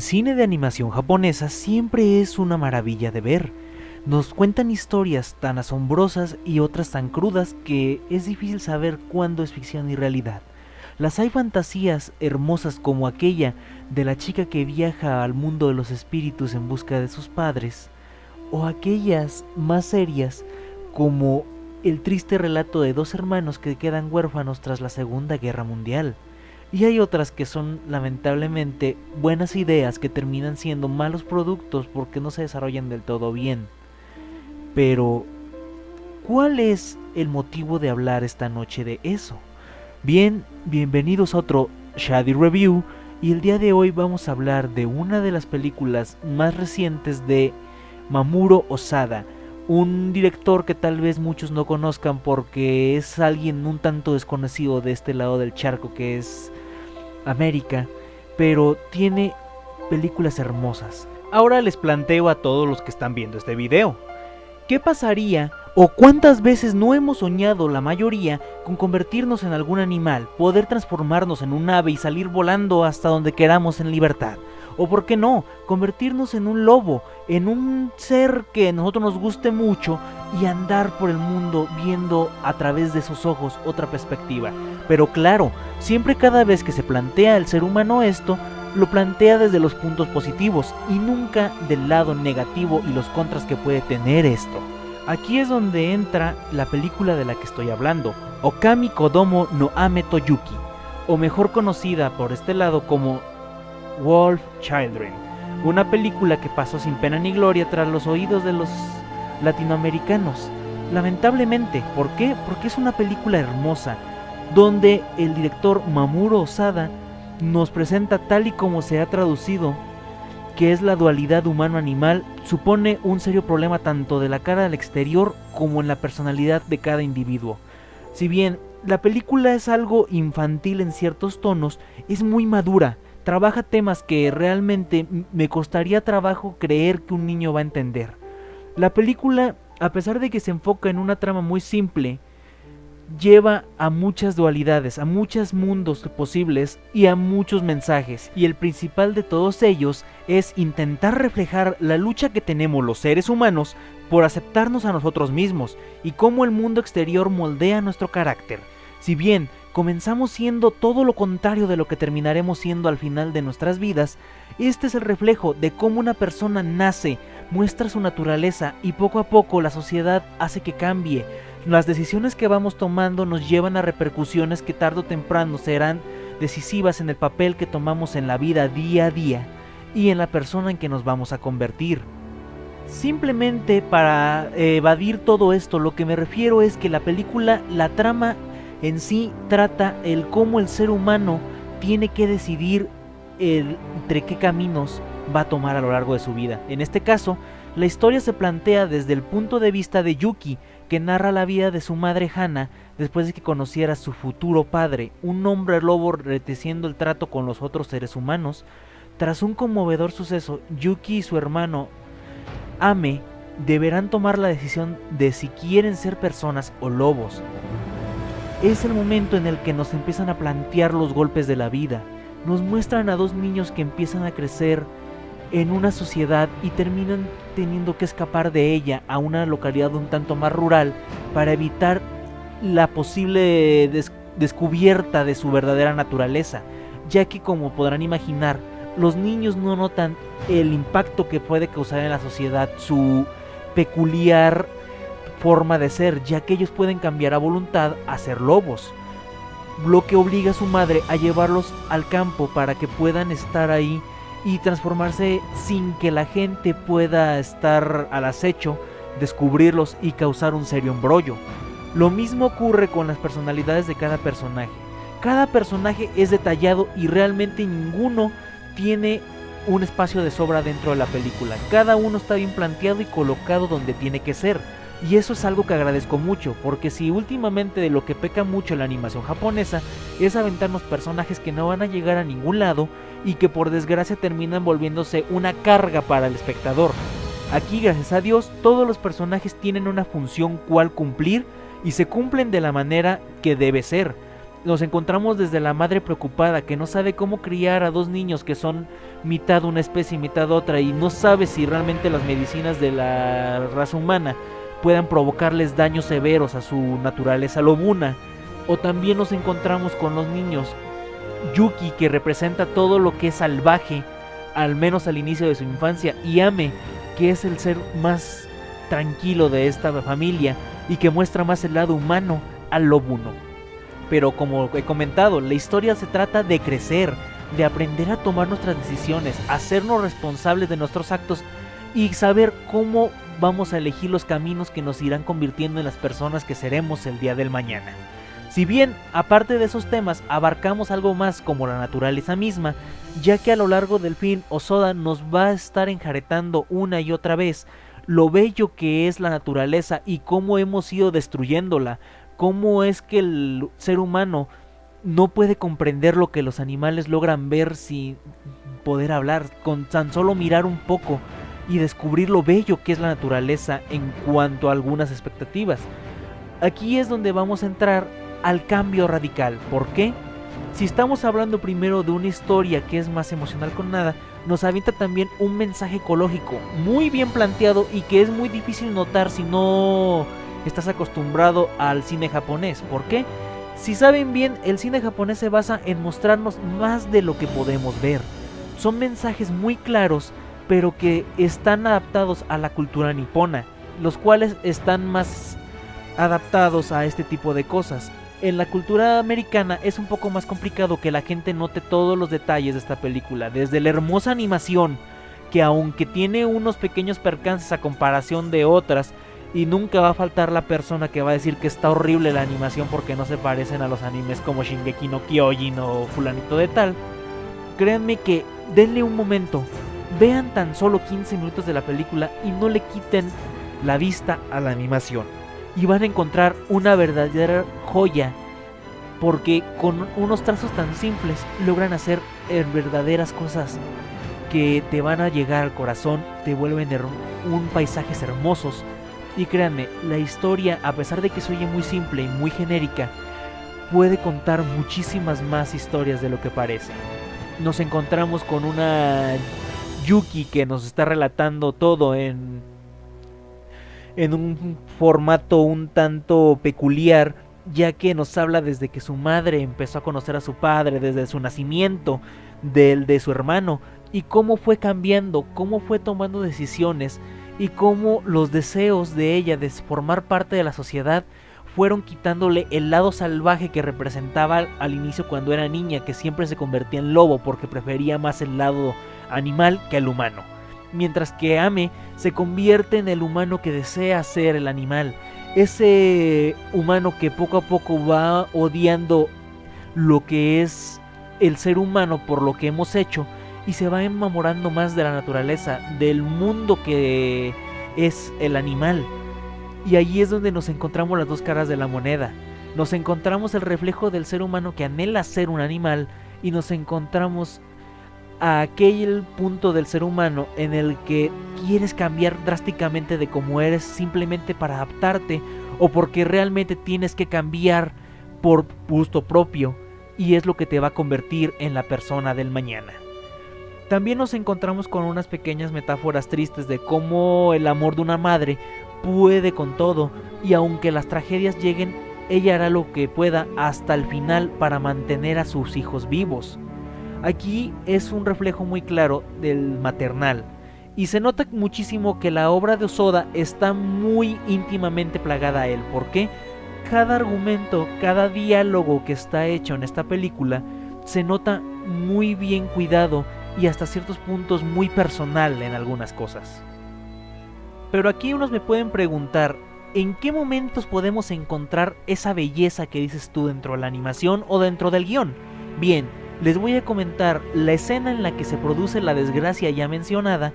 El cine de animación japonesa siempre es una maravilla de ver. Nos cuentan historias tan asombrosas y otras tan crudas que es difícil saber cuándo es ficción y realidad. Las hay fantasías hermosas como aquella de la chica que viaja al mundo de los espíritus en busca de sus padres, o aquellas más serias como el triste relato de dos hermanos que quedan huérfanos tras la Segunda Guerra Mundial. Y hay otras que son lamentablemente buenas ideas que terminan siendo malos productos porque no se desarrollan del todo bien. Pero, ¿cuál es el motivo de hablar esta noche de eso? Bien, bienvenidos a otro Shady Review, y el día de hoy vamos a hablar de una de las películas más recientes de Mamoru Hosoda, un director que tal vez muchos no conozcan porque es alguien un tanto desconocido de este lado del charco que es América, pero tiene películas hermosas. Ahora les planteo a todos los que están viendo este video, ¿qué pasaría o cuántas veces no hemos soñado la mayoría con convertirnos en algún animal, poder transformarnos en un ave y salir volando hasta donde queramos en libertad? O por qué no, convertirnos en un lobo, en un ser que a nosotros nos guste mucho y andar por el mundo viendo a través de esos ojos otra perspectiva. Pero claro, siempre cada vez que se plantea el ser humano esto, lo plantea desde los puntos positivos y nunca del lado negativo y los contras que puede tener esto. Aquí es donde entra la película de la que estoy hablando, Okami Kodomo no Ame to Yuki, o mejor conocida por este lado como Wolf Children, una película que pasó sin pena ni gloria tras los oídos de los latinoamericanos. Lamentablemente, ¿por qué? Porque es una película hermosa, donde el director Mamoru Hosoda nos presenta tal y como se ha traducido, que es la dualidad humano-animal, supone un serio problema tanto de la cara al exterior como en la personalidad de cada individuo. Si bien la película es algo infantil en ciertos tonos, es muy madura, trabaja temas que realmente me costaría trabajo creer que un niño va a entender. La película, a pesar de que se enfoca en una trama muy simple, lleva a muchas dualidades, a muchos mundos posibles y a muchos mensajes, y el principal de todos ellos es intentar reflejar la lucha que tenemos los seres humanos por aceptarnos a nosotros mismos y cómo el mundo exterior moldea nuestro carácter. Si bien comenzamos siendo todo lo contrario de lo que terminaremos siendo al final de nuestras vidas, este es el reflejo de cómo una persona nace, muestra su naturaleza y poco a poco la sociedad hace que cambie. Las decisiones que vamos tomando nos llevan a repercusiones que tarde o temprano serán decisivas en el papel que tomamos en la vida día a día y en la persona en que nos vamos a convertir. Simplemente para evadir todo esto, lo que me refiero es que la película, la trama en sí trata el cómo el ser humano tiene que decidir entre qué caminos va a tomar a lo largo de su vida. En este caso, la historia se plantea desde el punto de vista de Yuki, que narra la vida de su madre Hana después de que conociera a su futuro padre, un hombre lobo reteciendo el trato con los otros seres humanos. Tras un conmovedor suceso, Yuki y su hermano Ame deberán tomar la decisión de si quieren ser personas o lobos. Es el momento en el que nos empiezan a plantear los golpes de la vida. Nos muestran a dos niños que empiezan a crecer en una sociedad y terminan teniendo que escapar de ella a una localidad un tanto más rural para evitar la posible descubierta de su verdadera naturaleza, ya que, como podrán imaginar, los niños no notan el impacto que puede causar en la sociedad su peculiar forma de ser, ya que ellos pueden cambiar a voluntad a ser lobos, lo que obliga a su madre a llevarlos al campo para que puedan estar ahí y transformarse sin que la gente pueda estar al acecho, descubrirlos y causar un serio embrollo. Lo mismo ocurre con las personalidades de cada personaje. Cada personaje es detallado y realmente ninguno tiene un espacio de sobra dentro de la película. Cada uno está bien planteado y colocado donde tiene que ser. Y eso es algo que agradezco mucho, porque si últimamente de lo que peca mucho la animación japonesa es aventarnos personajes que no van a llegar a ningún lado y que por desgracia terminan volviéndose una carga para el espectador. Aquí, gracias a Dios, todos los personajes tienen una función cual cumplir y se cumplen de la manera que debe ser. Nos encontramos desde la madre preocupada que no sabe cómo criar a dos niños que son mitad una especie y mitad otra, y no sabe si realmente las medicinas de la raza humana puedan provocarles daños severos a su naturaleza lobuna. O también nos encontramos con los niños Yuki, que representa todo lo que es salvaje, al menos al inicio de su infancia, y Ame, que es el ser más tranquilo de esta familia y que muestra más el lado humano al lobuno. Pero como he comentado, la historia se trata de crecer, de aprender a tomar nuestras decisiones, hacernos responsables de nuestros actos y saber cómo vamos a elegir los caminos que nos irán convirtiendo en las personas que seremos el día del mañana. Si bien, aparte de esos temas, abarcamos algo más como la naturaleza misma, ya que a lo largo del film Osoda nos va a estar enjaretando una y otra vez lo bello que es la naturaleza y cómo hemos ido destruyéndola, cómo es que el ser humano no puede comprender lo que los animales logran ver sin poder hablar, con tan solo mirar un poco y descubrir lo bello que es la naturaleza en cuanto a algunas expectativas. Aquí es donde vamos a entrar al cambio radical. ¿Por qué? Si estamos hablando primero de una historia que es más emocional con nada, nos avienta también un mensaje ecológico muy bien planteado y que es muy difícil notar si no estás acostumbrado al cine japonés. ¿Por qué? Si saben bien, el cine japonés se basa en mostrarnos más de lo que podemos ver. Son mensajes muy claros, pero que están adaptados a la cultura nipona, los cuales están más adaptados a este tipo de cosas. En la cultura americana es un poco más complicado que la gente note todos los detalles de esta película, desde la hermosa animación, que aunque tiene unos pequeños percances a comparación de otras, y nunca va a faltar la persona que va a decir que está horrible la animación porque no se parecen a los animes como Shingeki no Kyojin o fulanito de tal, créanme que denle un momento, vean tan solo 15 minutos de la película y no le quiten la vista a la animación. Y van a encontrar una verdadera joya, porque con unos trazos tan simples logran hacer verdaderas cosas que te van a llegar al corazón, te vuelven un paisajes hermosos. Y créanme, la historia, a pesar de que se oye muy simple y muy genérica, puede contar muchísimas más historias de lo que parece. Nos encontramos con una Yuki que nos está relatando todo en un formato un tanto peculiar, ya que nos habla desde que su madre empezó a conocer a su padre, desde su nacimiento, del de su hermano, y cómo fue cambiando, cómo fue tomando decisiones, y cómo los deseos de ella de formar parte de la sociedad fueron quitándole el lado salvaje que representaba al inicio cuando era niña, que siempre se convertía en lobo porque prefería más el lado animal que el humano. Mientras que Ame se convierte en el humano que desea ser el animal, ese humano que poco a poco va odiando lo que es el ser humano por lo que hemos hecho, y se va enamorando más de la naturaleza, del mundo que es el animal. Y allí es donde nos encontramos las dos caras de la moneda. Nos encontramos el reflejo del ser humano que anhela ser un animal, y nos encontramos a aquel punto del ser humano en el que quieres cambiar drásticamente de cómo eres simplemente para adaptarte, o porque realmente tienes que cambiar por gusto propio, y es lo que te va a convertir en la persona del mañana. También nos encontramos con unas pequeñas metáforas tristes de cómo el amor de una madre puede con todo, y aunque las tragedias lleguen, ella hará lo que pueda hasta el final para mantener a sus hijos vivos. Aquí es un reflejo muy claro del maternal, y se nota muchísimo que la obra de Osoda está muy íntimamente plagada a él. ¿Por qué? Cada argumento, cada diálogo que está hecho en esta película se nota muy bien cuidado y hasta ciertos puntos muy personal en algunas cosas. Pero aquí unos me pueden preguntar, ¿en qué momentos podemos encontrar esa belleza que dices tú dentro de la animación o dentro del guión? Bien, les voy a comentar, la escena en la que se produce la desgracia ya mencionada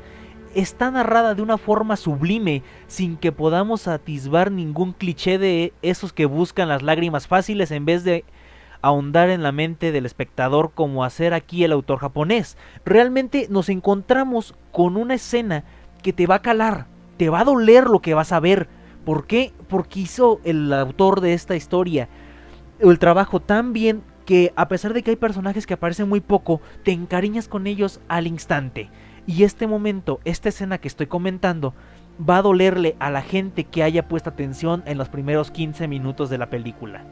está narrada de una forma sublime, sin que podamos atisbar ningún cliché de esos que buscan las lágrimas fáciles en vez de ahondar en la mente del espectador como hacer aquí el autor japonés. Realmente nos encontramos con una escena que te va a calar, te va a doler lo que vas a ver. ¿Por qué? Porque hizo el autor de esta historia el trabajo tan bien que a pesar de que hay personajes que aparecen muy poco, te encariñas con ellos al instante. Y este momento, esta escena que estoy comentando, va a dolerle a la gente que haya puesto atención en los primeros 15 minutos de la película.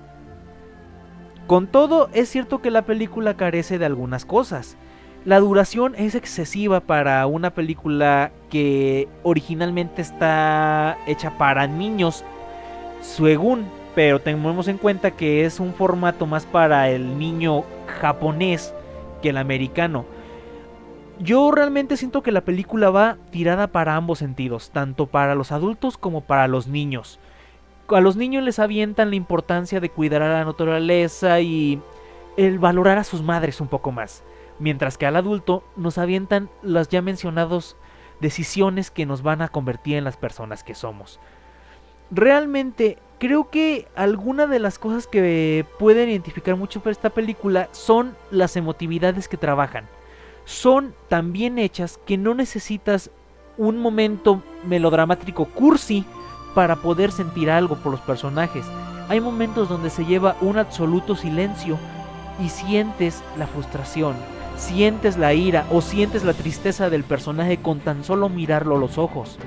Con todo, es cierto que la película carece de algunas cosas. La duración es excesiva para una película que originalmente está hecha para niños, según, pero tenemos en cuenta que es un formato más para el niño japonés que el americano. Yo realmente siento que la película va tirada para ambos sentidos, tanto para los adultos como para los niños. A los niños les avientan la importancia de cuidar a la naturaleza y el valorar a sus madres un poco más, mientras que al adulto nos avientan las ya mencionadas decisiones que nos van a convertir en las personas que somos. Realmente creo que alguna de las cosas que pueden identificar mucho por esta película son las emotividades que trabajan. Son tan bien hechas que no necesitas un momento melodramático cursi para poder sentir algo por los personajes. Hay momentos donde se lleva un absoluto silencio y sientes la frustración, sientes la ira o sientes la tristeza del personaje con tan solo mirarlo a los ojos.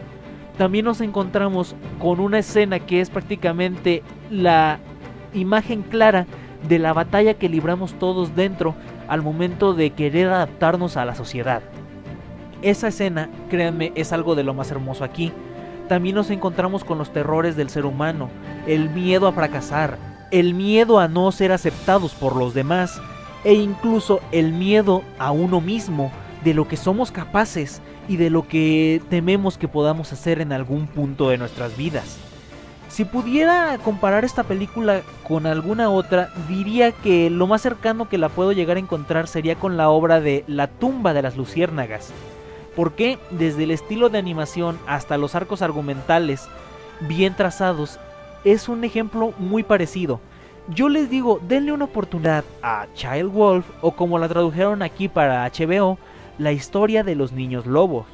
También nos encontramos con una escena que es prácticamente la imagen clara de la batalla que libramos todos dentro al momento de querer adaptarnos a la sociedad. Esa escena, créanme, es algo de lo más hermoso aquí. También nos encontramos con los terrores del ser humano, el miedo a fracasar, el miedo a no ser aceptados por los demás, e incluso el miedo a uno mismo, de lo que somos capaces y de lo que tememos que podamos hacer en algún punto de nuestras vidas. Si pudiera comparar esta película con alguna otra, diría que lo más cercano que la puedo llegar a encontrar sería con la obra de La tumba de las luciérnagas. Porque desde el estilo de animación hasta los arcos argumentales bien trazados, es un ejemplo muy parecido. Yo les digo, denle una oportunidad a Child Wolf, o como la tradujeron aquí para HBO, La historia de los niños lobos.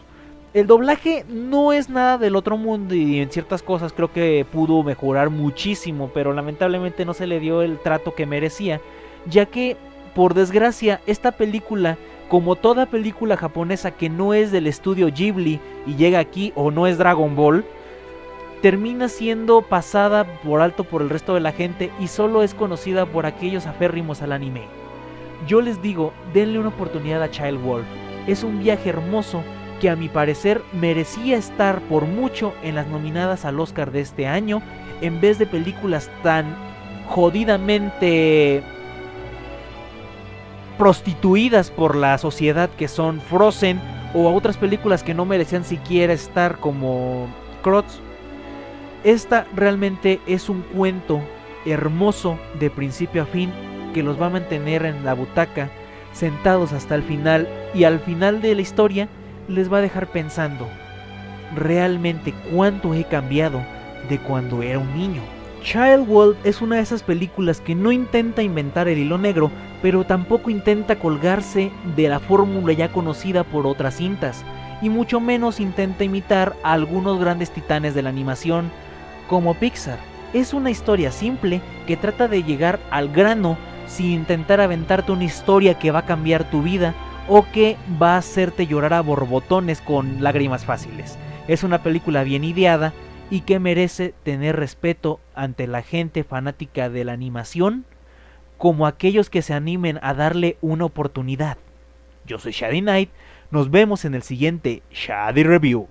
El doblaje no es nada del otro mundo y en ciertas cosas creo que pudo mejorar muchísimo, pero lamentablemente no se le dio el trato que merecía, ya que, por desgracia, esta película, como toda película japonesa que no es del estudio Ghibli y llega aquí, o no es Dragon Ball, termina siendo pasada por alto por el resto de la gente y solo es conocida por aquellos aférrimos al anime. Yo les digo, denle una oportunidad a Child Wolf. Es un viaje hermoso que a mi parecer merecía estar por mucho en las nominadas al Oscar de este año, en vez de películas tan jodidamente prostituidas por la sociedad que son Frozen, o a otras películas que no merecían siquiera estar como Crotz. Esta realmente es un cuento hermoso de principio a fin que los va a mantener en la butaca sentados hasta el final, y al final de la historia les va a dejar pensando realmente cuánto he cambiado de cuando era un niño. Child Wolf es una de esas películas que no intenta inventar el hilo negro, pero tampoco intenta colgarse de la fórmula ya conocida por otras cintas, y mucho menos intenta imitar a algunos grandes titanes de la animación como Pixar. Es una historia simple que trata de llegar al grano sin intentar aventarte una historia que va a cambiar tu vida o que va a hacerte llorar a borbotones con lágrimas fáciles. Es una película bien ideada y que merece tener respeto ante la gente fanática de la animación, como aquellos que se animen a darle una oportunidad. Yo soy Shady Knight, nos vemos en el siguiente Shady Review.